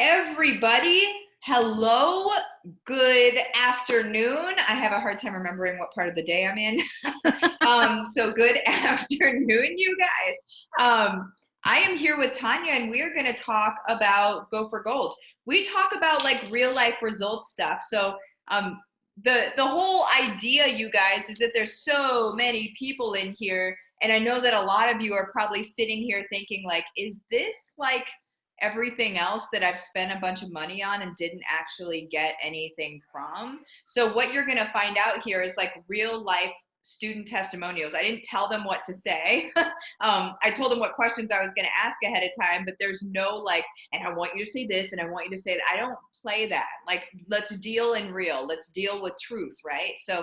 Everybody, hello, good afternoon. I have a hard time remembering what part of the day I'm in. So good afternoon, you guys. I am here with Tanya, and we are going to talk about Go for Gold. We talk about like real life results stuff. So um, the whole idea, you guys, is that there's so many people in here, and I know that a lot of you are probably sitting here thinking like, is this like everything else that I've spent a bunch of money on and didn't actually get anything from? So what you're going to find out here is like real life student testimonials. I didn't tell them what to say. I told them what questions I was going to ask ahead of time, but there's no like, and I want you to say this and I want you to say that. I don't play that. Like, let's deal in real. Let's deal with truth, right? So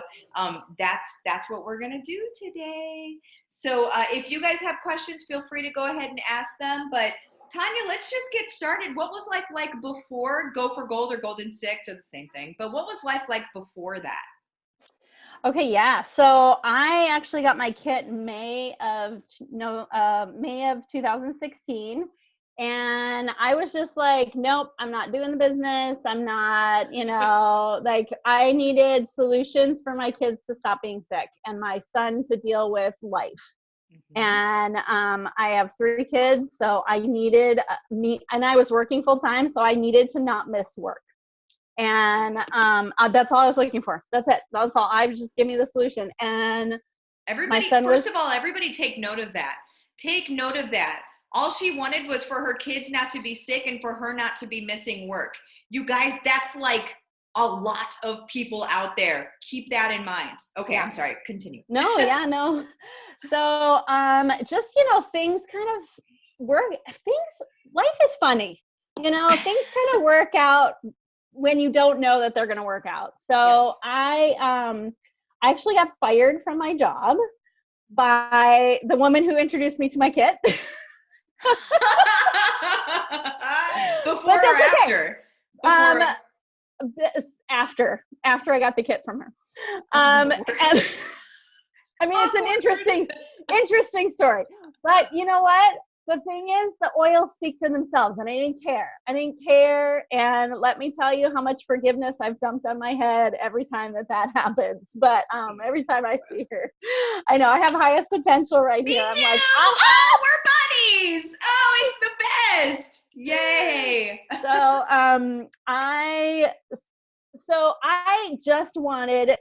that's what we're going to do today. So if you guys have questions, feel free to go ahead and ask them. But Tanya, let's just get started. What was life like before Go for Gold or Golden Six, or the same thing? But what was life like before that? Okay, yeah. So I actually got my kit May of 2016, and I was just like, nope, I'm not doing the business. I'm not, like I needed solutions for my kids to stop being sick and my son to deal with life. And I have 3 kids, so I needed me, and I was working full time, so I needed to not miss work. And that's all I was looking for. That's it. That's all. I was just give me the solution. And everybody, first of all, everybody take note of that. Take note of that. All she wanted was for her kids not to be sick and for her not to be missing work. You guys, that's like a lot of people out there. Keep that in mind. Okay, yeah. I'm sorry. Continue. No. So, just, things kind of work. Life is funny. Things kind of work out when you don't know that they're going to work out. So yes. I actually got fired from my job by the woman who introduced me to my kit. Before or after? After I got the kit from her. And I mean, it's an interesting story. But you know what? The thing is, the oils speak for themselves, and I didn't care. And let me tell you how much forgiveness I've dumped on my head every time that happens. But every time I see her, I know I have highest potential right me here. I'm like, oh, we're buddies. Oh, it's the best. Yay. So I just wanted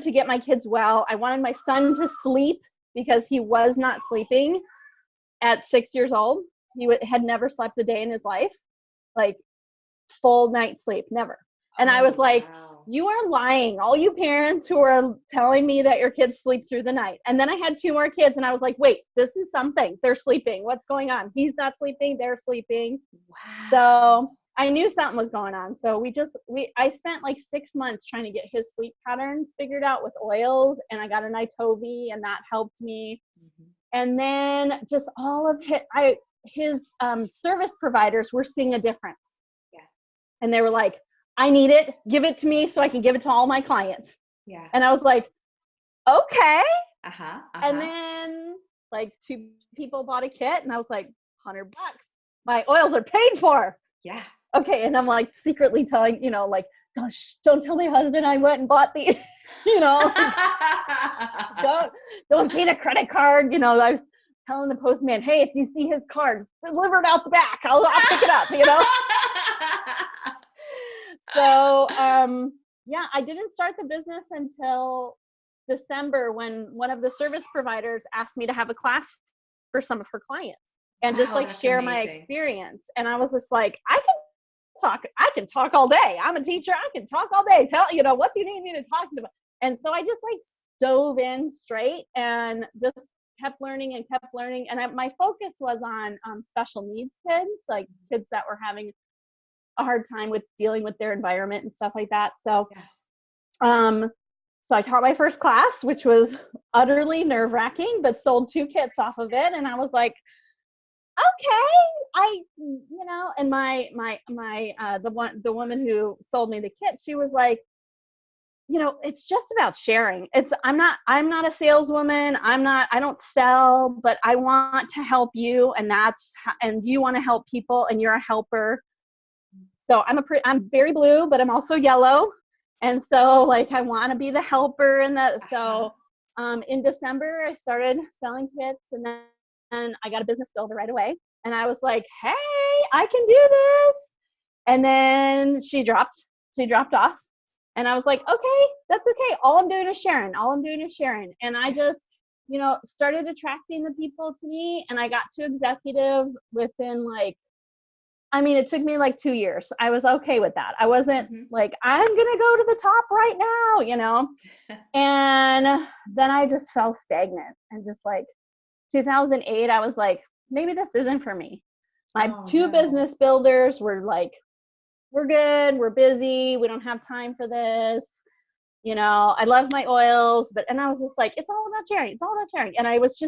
to get my kids well. I wanted my son to sleep because he was not sleeping at 6 years old. He had never slept a day in his life, like full night sleep, never. And I was like, wow. You are lying. All you parents who are telling me that your kids sleep through the night. And then I had 2 more kids and I was like, wait, this is something. They're sleeping. What's going on? He's not sleeping. They're sleeping. Wow. So I knew something was going on. So I spent like 6 months trying to get his sleep patterns figured out with oils, and I got an Itovi, and that helped me. Mm-hmm. And then just all of his service providers were seeing a difference. Yeah. And they were like, I need it. Give it to me so I can give it to all my clients. Yeah. And I was like, okay. And then like 2 people bought a kit, and I was like, $100. My oils are paid for. Yeah. Okay, and I'm like secretly telling, like, don't tell my husband I went and bought the, don't see the credit card. I was telling the postman, hey, if you see his card, deliver it out the back. I'll pick it up, So, yeah, I didn't start the business until December, when one of the service providers asked me to have a class for some of her clients and just like share my experience. And I was just like, I can talk all day. I'm a teacher. I can talk all day. What do you need me to talk about? And so I just like dove in straight and just kept learning. And my focus was on special needs kids, like kids that were having a hard time with dealing with their environment and stuff like that. So, so I taught my first class, which was utterly nerve-wracking, but sold 2 kits off of it. And I was like, okay, and the woman who sold me the kit, she was like, it's just about sharing. I'm not a saleswoman. I don't sell, but I want to help you. And you want to help people and you're a helper. So I'm very blue, but I'm also yellow. And so like, I want to be the helper so in December, I started selling kits, and then I got a business builder right away. And I was like, hey, I can do this. And then she dropped off. And I was like, okay, that's okay. All I'm doing is sharing. And I just, started attracting the people to me. And I got to executive within it took me 2 years. I was okay with that. I wasn't like, I'm going to go to the top right now, And then I just fell stagnant. And just 2008, I was like, maybe this isn't for me. My two business builders were like, we're good. We're busy. We don't have time for this. I love my oils, and I was just like, it's all about sharing. It's all about sharing. And I was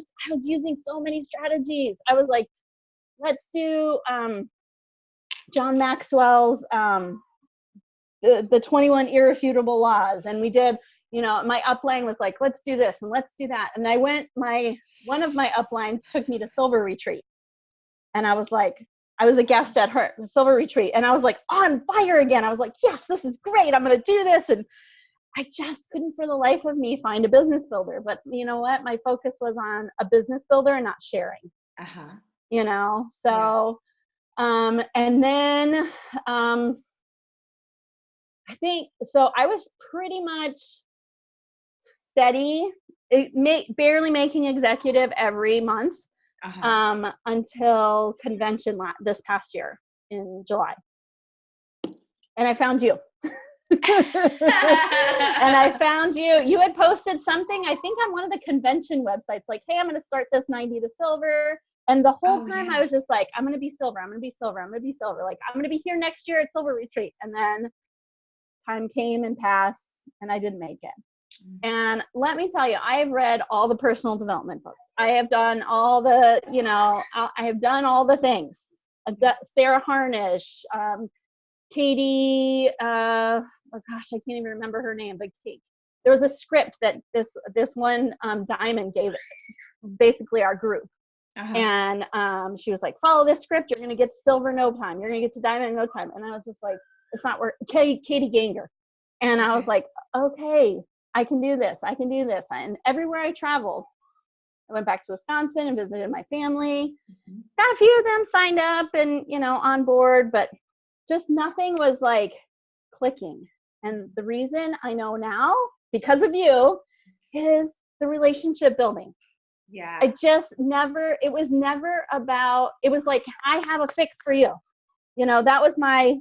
using so many strategies. I was like, let's do, John Maxwell's, the 21 irrefutable laws. And we did, my upline was like, let's do this and let's do that. And one of my uplines took me to Silver Retreat. And I was like, I was a guest at her Silver Retreat, and I was like on fire again. I was like, yes, this is great. I'm going to do this. And I just couldn't for the life of me find a business builder. But you know what? My focus was on a business builder and not sharing, so, and then, I think, so I was pretty much steady, barely making executive every month. Until convention this past year in July. And I found you. And I found you. You had posted something, I think on one of the convention websites, like, hey, I'm going to start this 90 to silver. And the whole time I was just like, I'm going to be silver. I'm going to be silver. I'm going to be silver. Like, I'm going to be here next year at Silver Retreat. And then time came and passed and I didn't make it. And let me tell you, I have read all the personal development books. I have done all the, I have done all the things. Sarah Harnish, Katie, oh gosh, I can't even remember her name, but Kate. There was a script that this one Diamond gave basically our group. And she was like, follow this script. You're going to get to silver in no time. You're going to get to diamond in no time. And I was just like, it's not work. Katie Ganger. And I was like, okay, I can do this. I can do this. And everywhere I traveled, I went back to Wisconsin and visited my family. Got a few of them signed up and, on board, but just nothing was clicking. And the reason I know now, because of you, is the relationship building. Yeah. It was never about, it was like, I have a fix for you. That was my,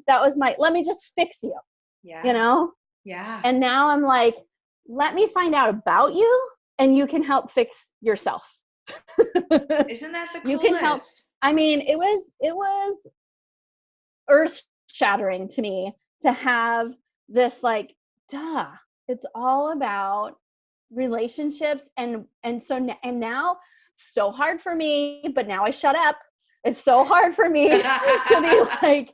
let me just fix you. Yeah. Yeah. And now I'm like, let me find out about you and you can help fix yourself. Isn't that the coolest? You can help. I mean, it was earth shattering to me to have this it's all about relationships. And now so hard for me, but now I shut up. It's so hard for me to be like,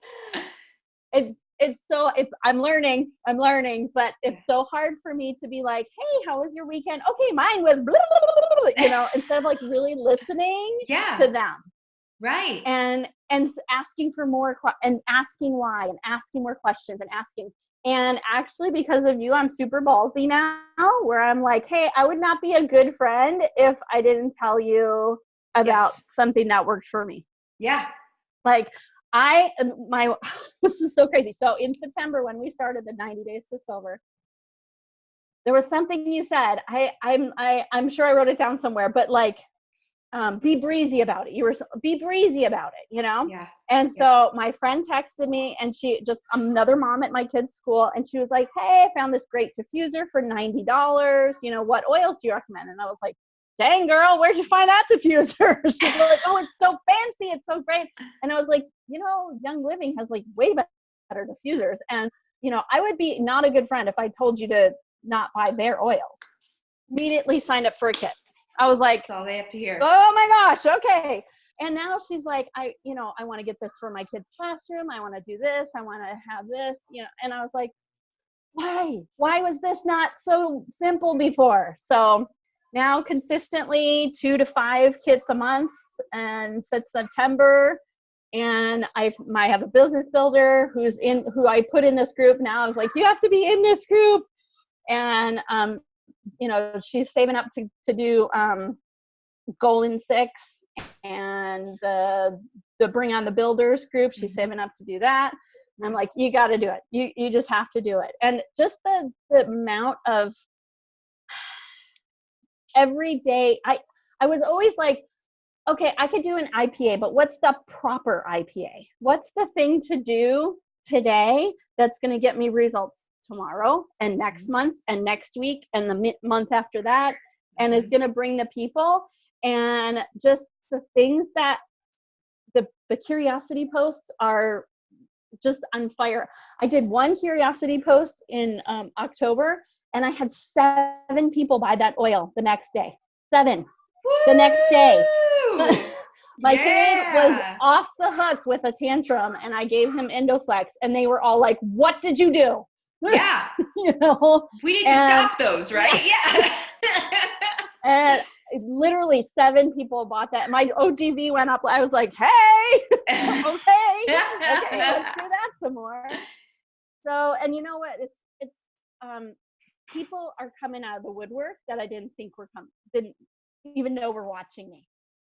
I'm learning, but it's so hard for me to be like, hey, how was your weekend? Okay, mine was blah, blah, blah, blah, instead of really listening to them. Right. And asking for more and asking why and asking more questions and asking. And actually, because of you, I'm super ballsy now, where I'm like, hey, I would not be a good friend if I didn't tell you about something that worked for me. Yeah. This is so crazy. So in September, when we started the 90 Days to Silver, there was something you said. I'm sure I wrote it down somewhere, but be breezy about it. Be breezy about it, Yeah. And so my friend texted me, and she just, another mom at my kid's school, and she was like, hey, I found this great diffuser for $90. What oils do you recommend? And I was like, dang girl, where'd you find that diffuser? She's like, oh, it's so fancy. It's so great. And I was like, Young Living has way better diffusers. And, I would be not a good friend if I told you to not buy their oils. Immediately signed up for a kit. I was like, that's all they have to hear. Oh my gosh. Okay. And now she's like, I want to get this for my kid's classroom. I want to do this. I want to have this, and I was like, why was this not so simple before? So now consistently 2 to 5 kits a month, and since September, and I have a business builder who I put in this group. Now I was like, you have to be in this group. And she's saving up to do Golden Six and the Bring on the Builders group. She's saving up to do that. And I'm like, you got to do it. You just have to do it. And just the amount of every day, I was always like, okay, I could do an IPA, but what's the proper IPA? What's the thing to do today that's going to get me results tomorrow and next month and next week and the month after that, and is going to bring the people? And just the things that the curiosity posts are just on fire. I did one curiosity post in October, and I had 7 people buy that oil the next day. 7. Woo! The next day. My kid was off the hook with a tantrum, and I gave him Endoflex, and they were all like, what did you do? Yeah. We need to stop those, right? Yeah. And literally 7 people bought that. My OGV went up. I was like, hey, okay, let's do that some more. So, and you know what? It's people are coming out of the woodwork that I didn't even know were watching me.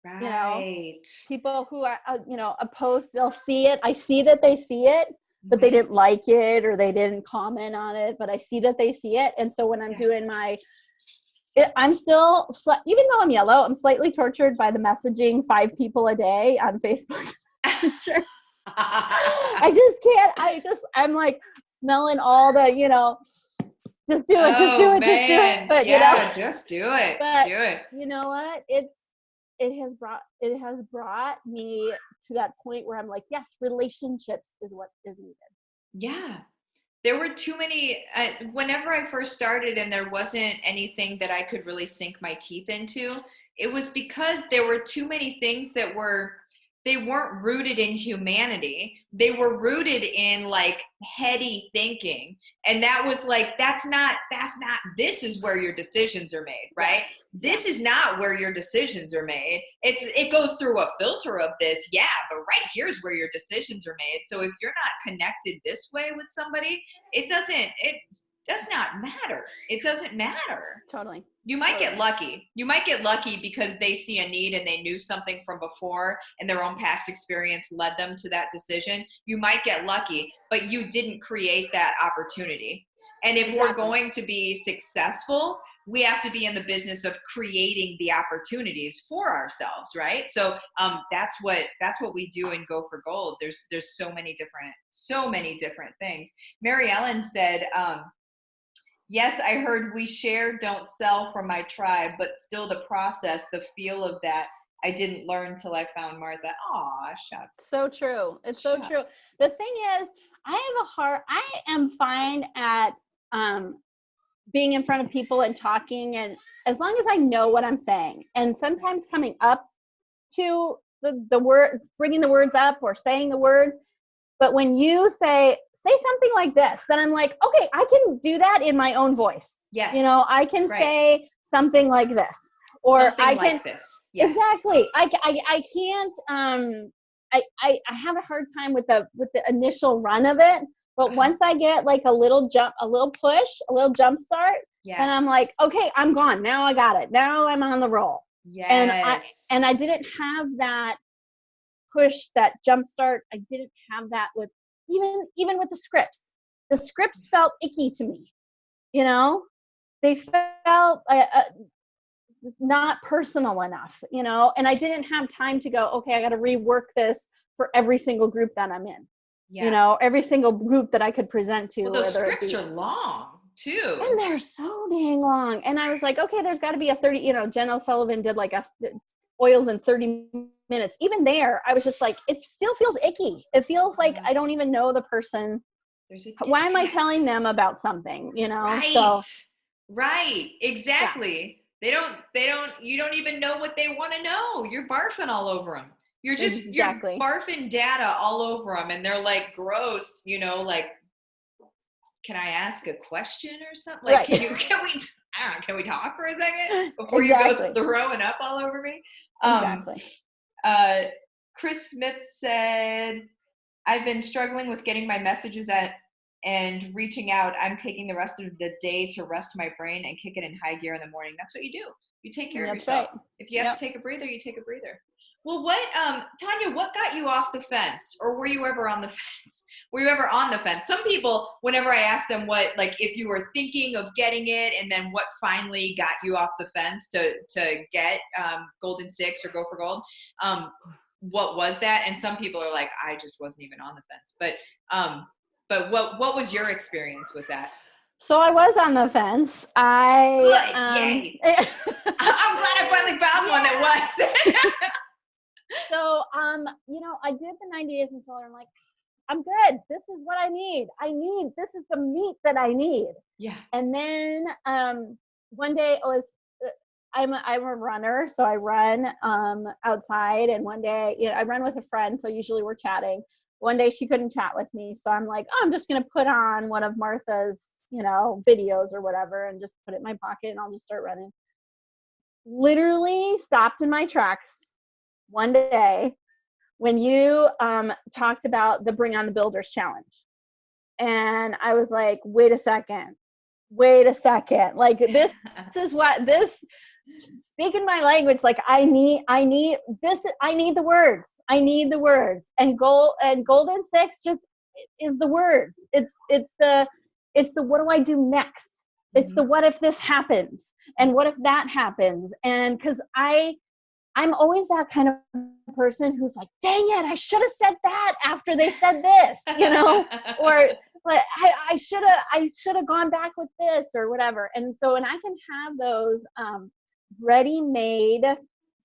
Right. People who are, a post, they'll see it. I see that they see it, but they didn't like it or they didn't comment on it, but I see that they see it. And so when I'm doing I'm still, even though I'm yellow, I'm slightly tortured by the messaging 5 people a day on Facebook. I just can't, I'm like smelling all the, just do it, just do it, just do it. But, just do it. But do it. You know what? It has brought me to that point where I'm like, yes, relationships is what is needed. Yeah. There were too many, whenever I first started and there wasn't anything that I could really sink my teeth into, it was because there were too many things that they weren't rooted in humanity. They were rooted in like heady thinking. And that was like, that's not, this is where your decisions are made, right? Yes. This is not where your decisions are made. It goes through a filter of this. Yeah, but right here's where your decisions are made. So if you're not connected this way with somebody, it does not matter. It doesn't matter. Totally. You might get lucky. You might get lucky because they see a need and they knew something from before and their own past experience led them to that decision. You might get lucky, but you didn't create that opportunity. And if we're going to be successful, we have to be in the business of creating the opportunities for ourselves, right? So that's what we do in Go for Gold. There's so many different things. Mary Ellen said, yes, I heard we share, don't sell from my tribe, but still the process, the feel of that, I didn't learn till I found Martha. Aw, shucks. So true. It's so true. The thing is, I am fine at being in front of people and talking, and as long as I know what I'm saying, and sometimes coming up to the word, bringing the words up or saying the words. But when you say something like this, then I'm like, okay, I can do that in my own voice. Yes. I can say something like this, or something I can like this. Yeah. Exactly. I can't. I have a hard time with the initial run of it. But once I get like a little jump, a little push, a little jump start, and I'm like, okay, I'm gone. Now I got it. Now I'm on the roll. Yes. And I didn't have that push, that jump start. I didn't have that with even with the scripts. The scripts felt icky to me. They felt not personal enough. And I didn't have time to go, okay, I got to rework this for every single group that I'm in. Yeah. Every single group that I could present to. Well, those scripts are long too. And they're so dang long. And I was like, okay, there's got to be a 30, Jen O'Sullivan did like oils in 30 minutes. Even there, I was just like, it still feels icky. It feels like I don't even know the person. Why am I telling them about something, Right. So, right. Exactly. Yeah. You don't even know what they want to know. You're barfing all over them. You're barfing data all over them, and they're like gross, like can I ask a question or something? Like, Right. can we, I don't know, can we talk for a second before Exactly. you go throwing up all over me? Exactly. Chris Smith said, I've been struggling with getting my messages and reaching out. I'm taking the rest of the day to rest my brain and kick it in high gear in the morning. That's what you do. You take care of That's yourself. right. If you have to take a breather, you take a breather. Well, what, Tanya, what got you off the fence? Or were you ever on the fence? Were you ever on the fence? Some people, whenever I ask them what, like, if you were thinking of getting it, and then what finally got you off the fence to get Golden Six or Go for Gold, what was that? And some people are like, I just wasn't even on the fence. But what was your experience with that? So I was on the fence. Good, yay! I'm glad I finally found one that was. So, I did the 90 days in solar. I'm like, I'm good. This is what I need. This is the meat that I need. Yeah. And then one day I'm a runner, so I run outside. And one day, I run with a friend, so usually we're chatting. One day she couldn't chat with me, so I'm like, oh, I'm just gonna put on one of Martha's, videos or whatever, and just put it in my pocket, and I'll just start running. Literally stopped in my tracks one day when you talked about the Bring on the Builders challenge. And I was like, wait a second. Like, this is what this, speaking my language, like I need this. I need the words. And Golden Six just is the words. It's the what do I do next? It's the what if this happens? And what if that happens? And because I'm always that kind of person who's like, dang it, I should have said that after they said this, or but I should have gone back with this or whatever. And so, and I can have those ready-made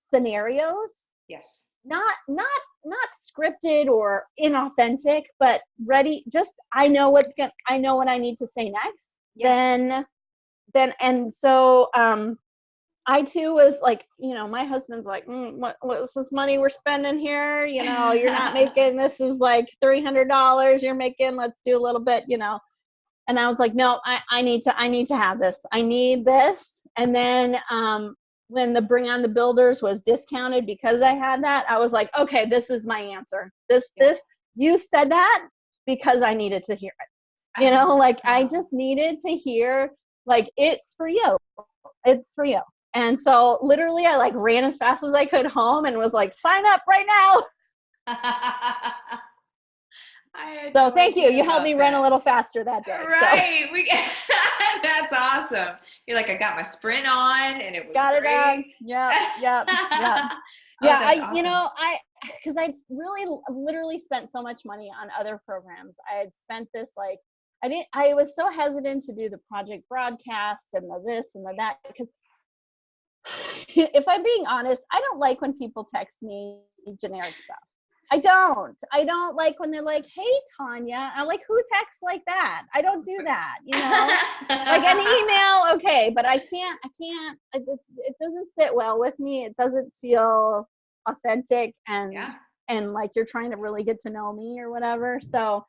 scenarios. Yes. Not scripted or inauthentic, but ready. Just I know what I need to say next. Yeah. Then and so I too was like, my husband's like, what's this money we're spending here? You're not making, this is like $300 you're making. Let's do a little bit, And I was like, no, I need to have this. I need this. And then when the Bring on the Builders was discounted because I had that, I was like, okay, this is my answer. This, you said that because I needed to hear it. I just needed to hear, like, it's for you. It's for you. And so literally I ran as fast as I could home and was like, sign up right now. So thank you. You helped me run a little faster that day. Right. So. That's awesome. You're like, I got my sprint on and it was got great. It on. Yep. Awesome. Because I'd really literally spent so much money on other programs. I had spent this I was so hesitant to do the project broadcast and the this and the that, because if I'm being honest, I don't like when people text me generic stuff. I don't like when they're like, hey, Tanya. I'm like, who texts like that? I don't do that, like an email. Okay. But I can't, it doesn't sit well with me. It doesn't feel authentic and like you're trying to really get to know me or whatever. So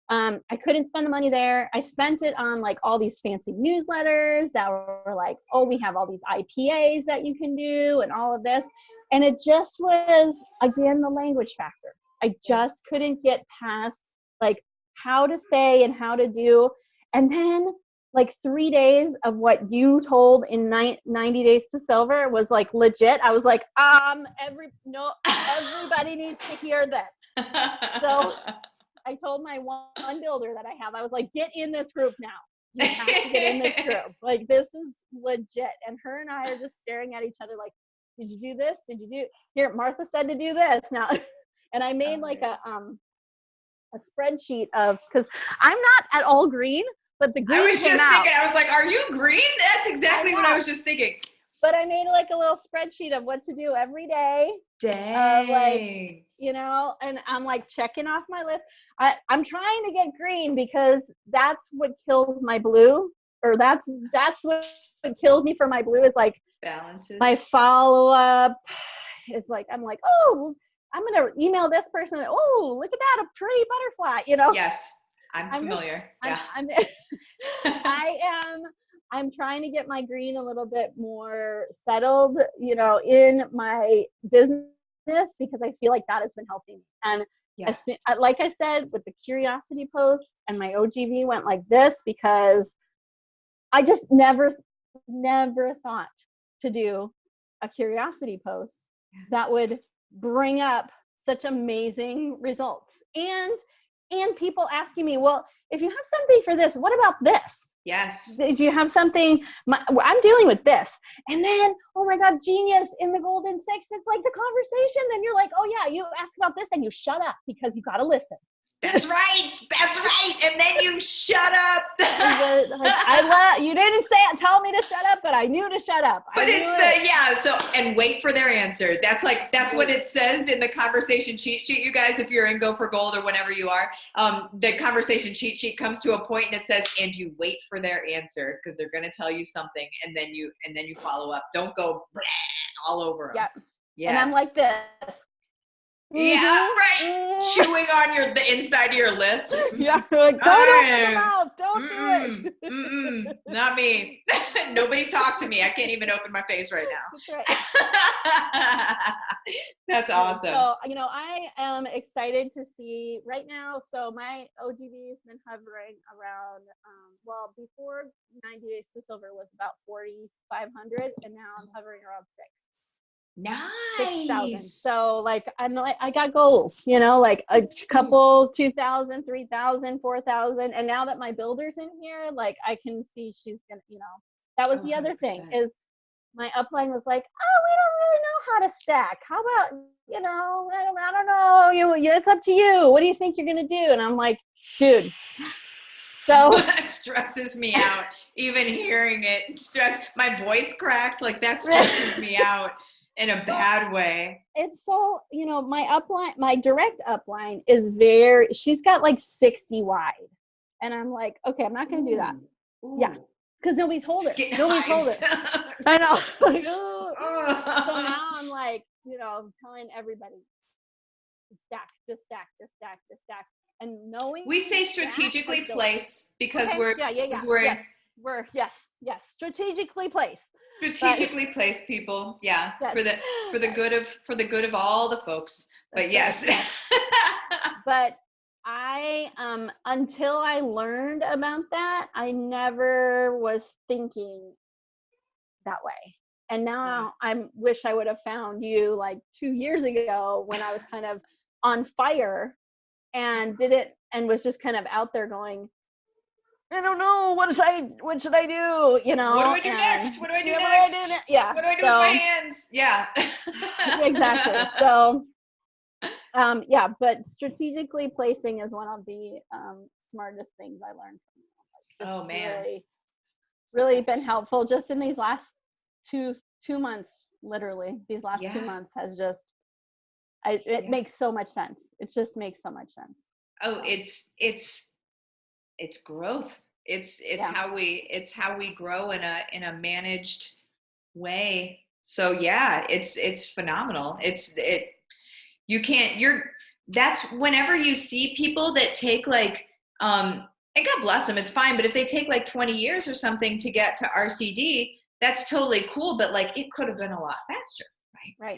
I couldn't spend the money there. I spent it on like all these fancy newsletters that were like, oh, we have all these IPAs that you can do and all of this. And it just was, again, the language factor. I just couldn't get past like how to say and how to do. And then like 3 days of what you told in 90 Days to Silver was like legit. I was like, everybody needs to hear this. So I told my one builder that I have, I was like, get in this group now. You have to get in this group. Like, this is legit. And her and I are just staring at each other like, did you do this? Did you do here? Martha said to do this now. And I made like a spreadsheet of, because I'm not at all green, but the green I was came just out. thinking, I was like, are you green? That's exactly what I was just thinking. But I made like a little spreadsheet of what to do every day. Dang. And I'm like checking off my list. I'm trying to get green because that's what kills my blue, or that's what kills me for my blue is like balances. My follow-up is like, I'm like, oh, I'm going to email this person. Oh, look at that, a pretty butterfly, Yes. I'm I'm just, familiar. I'm, Yeah. I'm, I'm trying to get my green a little bit more settled, in my business, because I feel like that has been helping me. And Yeah. like I said, with the curiosity post, and my OGV went like this because I just never thought to do a curiosity post that would bring up such amazing results. And people asking me, well, if you have something for this, what about this? Yes. Did you have something? I'm dealing with this. And then, oh my God, genius in the Golden Six. It's like the conversation. Then you're like, oh yeah, you ask about this and you shut up because you got to listen. That's right. That's right. And then you shut up. You didn't tell me to shut up, but I knew to shut up. But so, and wait for their answer. That's what it says in the conversation cheat sheet, you guys, if you're in Go for Gold or whenever you are, the conversation cheat sheet comes to a point and it says, and you wait for their answer because they're going to tell you something and then you follow up. Don't go all over them. Yep. Yes. And I'm like this. Yeah, right. Chewing on the inside of your lips. Yeah, like, don't open the mouth. Don't do it. Not me. Nobody talk to me. I can't even open my face right now. That's right. That's awesome. So, I am excited to see right now. So my OGV has been hovering around, before 90 Days to Silver was about 4,500, and now I'm hovering around 6. Nice. 6,000. So I got goals, like a couple, 2,000, 3,000, 4,000. And now that my builder's in here, I can see she's gonna, that was the other thing is my upline was like, oh, we don't really know how to stack. How about, I don't know. It's up to you. What do you think you're gonna do? And I'm like, dude. So that stresses me out. Even hearing it, my voice cracked. That stresses me out. In a bad way. It's so, my direct upline is she's got 60 wide. And I'm like, okay, I'm not going to do that. Ooh. Yeah. Because nobody told it. Nobody told it. I know. So now I'm telling everybody, just stack. And knowing. We say strategically place because yes. Strategically place. Strategically placed people, yeah, yes. for the good of all the folks. But yes. But I until I learned about that, I never was thinking that way. And now I wish I would have found you 2 years ago when I was kind of on fire and did it and was just kind of out there going, I don't know. What should I do? What do I do next? What do I do next? Yeah. What do I do with my hands? Yeah. Exactly. So, but strategically placing is one of the smartest things I learned from you. Oh man. Really been helpful just in these last two months, literally. These last 2 months has just, it makes so much sense. It just makes so much sense. Oh, it's growth. It's how we grow in a managed way. So yeah, it's phenomenal. That's whenever you see people that take and God bless them, it's fine. But if they take 20 years or something to get to RCD, that's totally cool. But it could have been a lot faster. Right.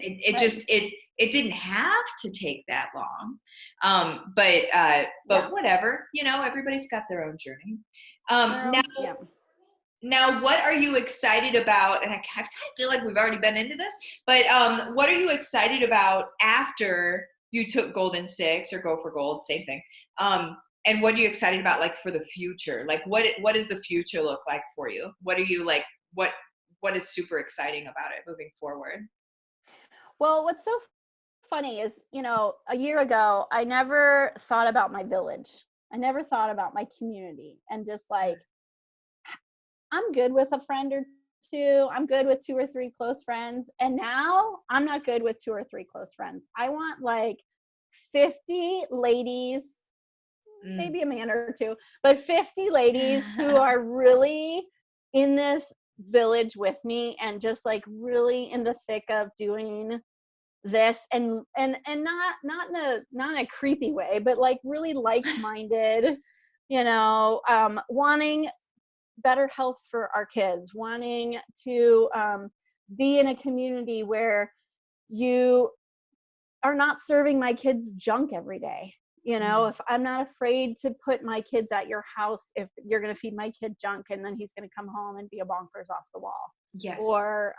It didn't have to take that long. But whatever, everybody's got their own journey. Now what are you excited about? And I kind of feel like we've already been into this, but what are you excited about after you took Golden Six or Go for Gold, same thing. And what are you excited about for the future? What does the future look like for you? What are you what is super exciting about it moving forward? Well, what's so funny is, a year ago, I never thought about my village. I never thought about my community and just I'm good with a friend or two. I'm good with 2 or 3 close friends. And now I'm not good with 2 or 3 close friends. I want 50 ladies, maybe a man or two, but 50 ladies who are really in this village with me and just really in the thick of doing this and not in a creepy way, but really like-minded, wanting better health for our kids, wanting to be in a community where you are not serving my kids junk every day. If I'm not afraid to put my kids at your house, if you're going to feed my kid junk and then he's going to come home and be a bonkers off the wall. Yes. Or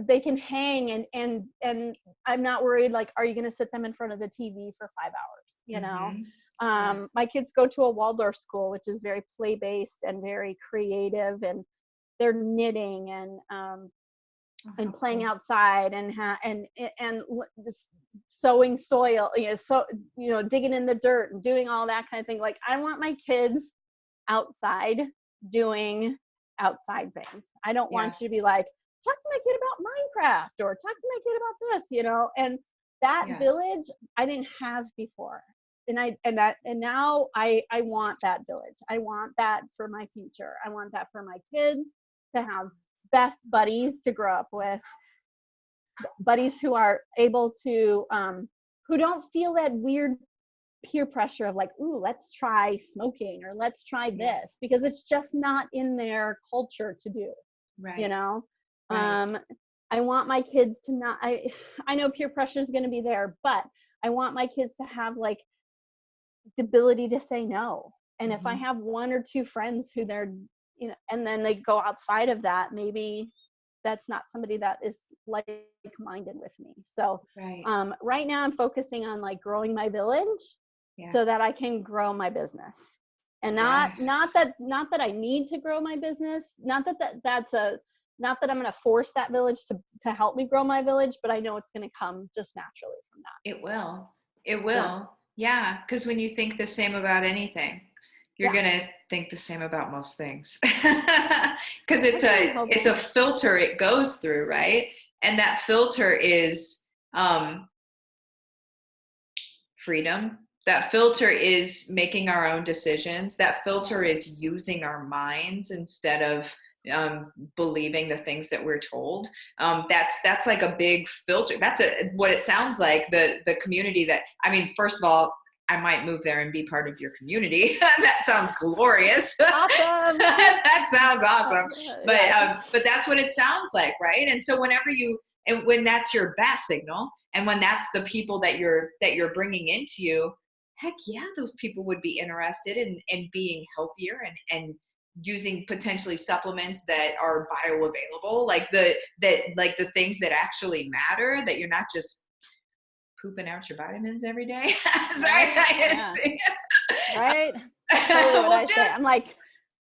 they can hang and I'm not worried, like, are you going to sit them in front of the TV for 5 hours? My kids go to a Waldorf school, which is very play-based and very creative, and they're knitting and playing outside and just sowing soil, digging in the dirt and doing all that kind of thing. Like, I want my kids outside doing outside things. I don't want you to be like, talk to my kid about Minecraft or talk to my kid about this, and that village I didn't have before. And now I want that village. I want that for my future. I want that for my kids to have best buddies to grow up with, buddies who are able to, who don't feel that weird peer pressure of like, ooh, let's try smoking or let's try this, because it's just not in their culture to do. Right. Right. I want my kids to not, I know peer pressure is going to be there, but I want my kids to have like the ability to say no. And if I have one or two friends who they're, and then they go outside of that, maybe that's not somebody that is like-minded with me. So right now I'm focusing on like growing my village so that I can grow my business. And not that I need to grow my business, not that I'm going to force that village to help me grow my village, but I know it's going to come just naturally from that. It will. Yeah. Because when you think the same about anything, you're going to think the same about most things. Because it's a filter it goes through, right? And that filter is freedom. That filter is making our own decisions. That filter is using our minds instead of believing the things that we're told. That's like a big filter. That's what it sounds like. The community that, first of all, I might move there and be part of your community. That sounds glorious. Awesome. That sounds awesome. But that's what it sounds like, right? And so when that's your bat signal, and when that's the people that you're bringing into you, heck yeah, those people would be interested in being healthier and using potentially supplements that are bioavailable, like the things that actually matter, that you're not just pooping out your vitamins every day. Sorry, right. I'm like,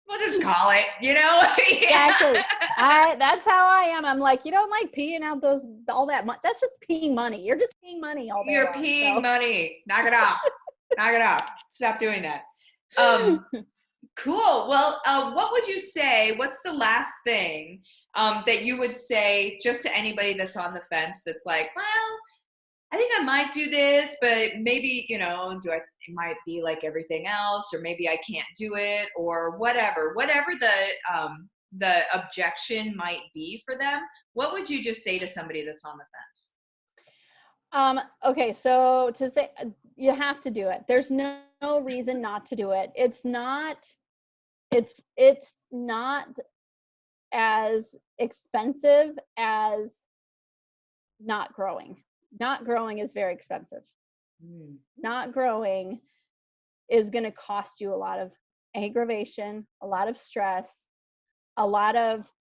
we'll just call it, Exactly. That's how I am. I'm like, you don't like peeing out all that money. That's just peeing money. You're just peeing money all day. You're peeing money. Knock it off. Knock it off. Stop doing that. Cool. Well, what would you say? What's the last thing that you would say just to anybody that's on the fence, that's like, well, I think I might do this, but maybe, it might be like everything else, or maybe I can't do it, or whatever the objection might be for them. What would you just say to somebody that's on the fence? Okay. So to say, you have to do it. There's no reason not to do it. It's not as expensive as not growing. Not growing is very expensive. Not growing is going to cost you a lot of aggravation, a lot of stress, a lot of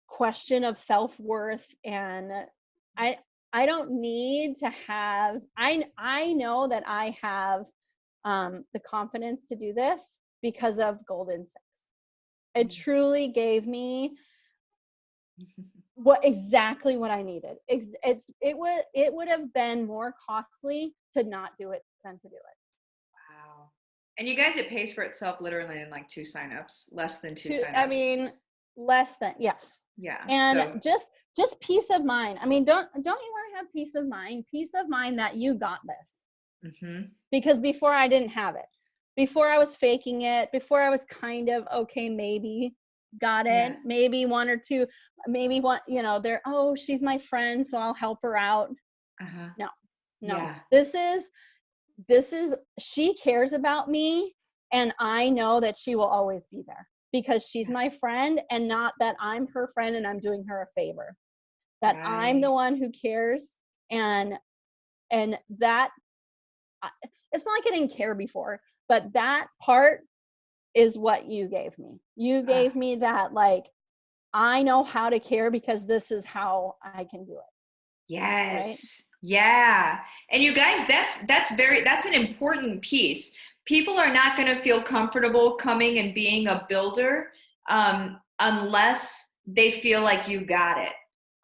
question of self-worth. And I don't need to have, I know that I have the confidence to do this because of Golden 6. It truly gave me exactly what I needed. It would have been more costly to not do it than to do it. Wow. And you guys, it pays for itself literally in like 2 signups, less than 2 signups. Less than, yes. Yeah. And just peace of mind. Don't you want to have peace of mind? Peace of mind that you got this. Because before I didn't have it. Before I was faking it. Before I was kind of, okay, maybe got it. Maybe one or two, maybe one, they're, oh, she's my friend, so I'll help her out. No. This is she cares about me, and I know that she will always be there because she's my friend, and not that I'm her friend and I'm doing her a favor. That I'm the Right. one who cares, and that it's not like I didn't care before, but that part is what you gave me. You Uh, gave me that, like, I know how to care because this is how I can do it, right? yes. Yeah. And you guys, that's an important piece. People are not going to feel comfortable coming and being a builder unless they feel like you got it.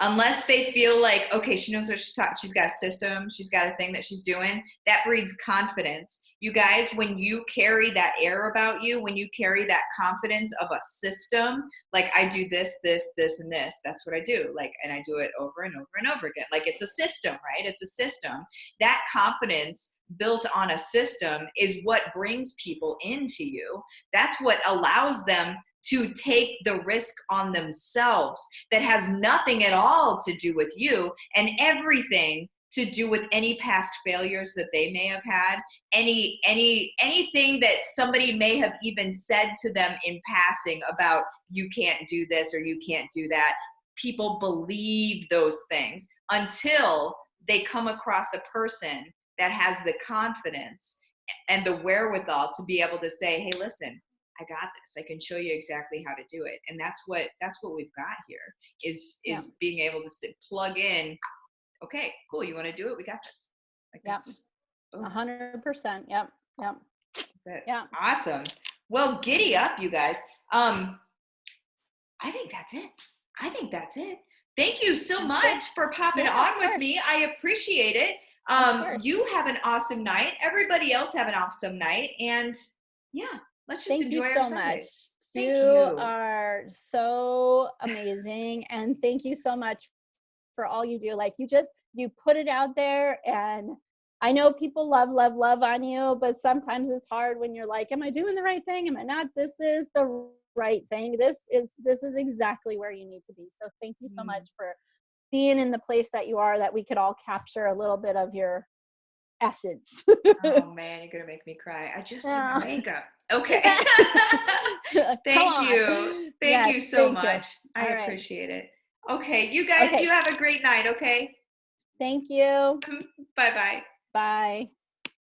Unless they feel like, okay, she knows what she's talking. She's got a system. She's got a thing that she's doing. That breeds confidence. You guys, when you carry that air about you, when you carry that confidence of a system, like I do this, this, this, and this. That's what I do. Like, and I do it over and over and over again. Like it's a system, right? It's a system. That confidence built on a system is what brings people into you. That's what allows them to take the risk on themselves that has nothing at all to do with you and everything to do with any past failures that they may have had, anything that somebody may have even said to them in passing about you can't do this or you can't do that. People believe those things until they come across a person that has the confidence and the wherewithal to be able to say, hey, listen, I got this. I can show you exactly how to do it. And that's what we've got here is Yeah. being able to plug in. Okay, cool. You want to do it? We got this. Like Yep. that's 100%. Yep. Yep. Yeah. awesome. Well, giddy up, you guys. I think that's it. I think that's it. Thank you so That's good. much for popping Yeah, on of with course. me. I appreciate it. Of course. You have an awesome night. Everybody else have an awesome night. And yeah, let's just Thank you enjoy our so much. Sundays. Thank You you. are so amazing. And thank you so much for all you do. Like, you put it out there, and I know people love, love, love on you, but sometimes it's hard when you're like, am I doing the right thing? Am I not? This is the right thing. This is exactly where you need to be. So thank you so much for being in the place that you are, that we could all capture a little bit of your essence. Oh man, you're gonna make me cry. I just did my Yeah. makeup. Okay. Come Thank you. on. Thank Yes, you so thank you. much. I All right. appreciate it. Okay, you guys, you Okay. have a great night, okay? Thank you. Bye bye. Bye.